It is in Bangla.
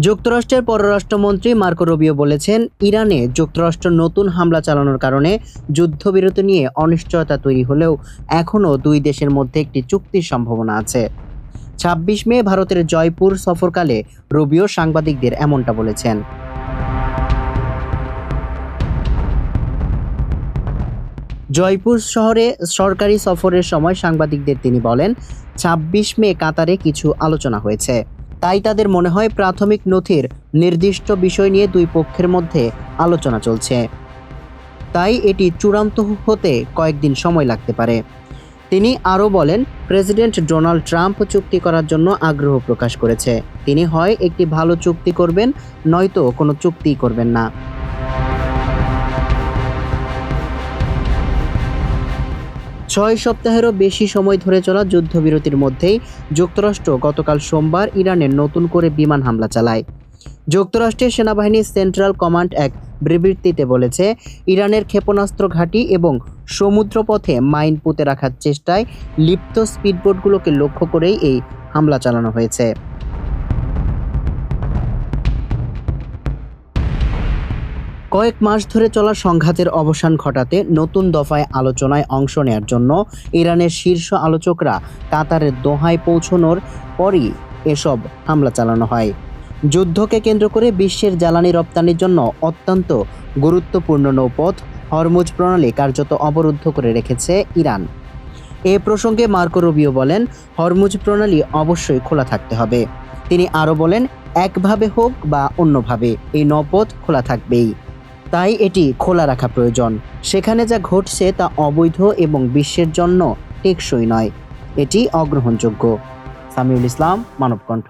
যুক্তরাষ্ট্রের পররাষ্ট্রমন্ত্রী মার্কো রুবিও বলেছেন, ইরানে যুক্তরাষ্ট্র নতুন হামলা চালানোর কারণে যুদ্ধবিরতি নিয়ে অনিশ্চয়তা তৈরি হলেও এখনও দুই দেশের মধ্যে একটি চুক্তির সম্ভাবনা আছে। ২৬ মে ভারতের জয়পুর সফরকালে রুবিও সাংবাদিকদের এমনটা বলেছেন। জয়পুর শহরে সরকারি সফরের সময় সাংবাদিকদের তিনি বলেন, ২৬ মে কাতারে কিছু আলোচনা হয়েছে। তাই তাদের মনে হয় প্রাথমিক নথির নির্দিষ্ট বিষয় নিয়ে দুই পক্ষের মধ্যে আলোচনা চলছে। তাই এটি চূড়ান্ত হতে কয়েকদিন সময় লাগতে পারে। তিনি আরও বলেন, প্রেসিডেন্ট ডোনাল্ড ট্রাম্প চুক্তি করার জন্য আগ্রহ প্রকাশ করেছে। তিনি হয় একটি ভালো চুক্তি করবেন, নয়তো কোনো চুক্তিই করবেন না। ৬ সপ্তাহেরও বেশি সময় ধরে চলা যুদ্ধবিরতির মধ্যেই যুক্তরাষ্ট্র গতকাল সোমবার ইরানে নতুন করে বিমান হামলা চালায়। যুক্তরাষ্ট্রের সেনাবাহিনীর সেন্ট্রাল কমান্ড এক বিবৃতিতে বলেছে, ইরানের ক্ষেপণাস্ত্র ঘাঁটি এবং সমুদ্রপথে মাইন পুঁতে রাখার চেষ্টায় লিপ্ত স্পিডবোটগুলোকে লক্ষ্য করেই এই হামলা চালানো হয়েছে। কয়েক মাস ধরে চলা সংঘাতের অবসান ঘটাতে নতুন দফায় আলোচনায় অংশ নেয়ার জন্য ইরানের শীর্ষ আলোচকরা কাতারের দোহায় পৌঁছানোর পরই এসব হামলা চালানো হয়। যুদ্ধকে কেন্দ্র করে বিশ্বের জ্বালানি রপ্তানির জন্য অত্যন্ত গুরুত্বপূর্ণ নৌপথ হরমুজ প্রণালী কার্যত অবরুদ্ধ করে রেখেছে ইরান। এ প্রসঙ্গে মার্কো রুবিও বলেন, হরমুজ প্রণালী অবশ্যই খোলা থাকতে হবে। তিনি আরও বলেন, একভাবে হোক বা অন্যভাবে এই নৌপথ খোলা থাকবেই। তাই এটি খোলা রাখা প্রয়োজন। সেখানে যা ঘটছে তা অবৈধ এবং বিশ্বের জন্য টেকসই নয়। এটি অগ্রহণযোগ্য। সামিউল ইসলাম, মানবকণ্ঠ।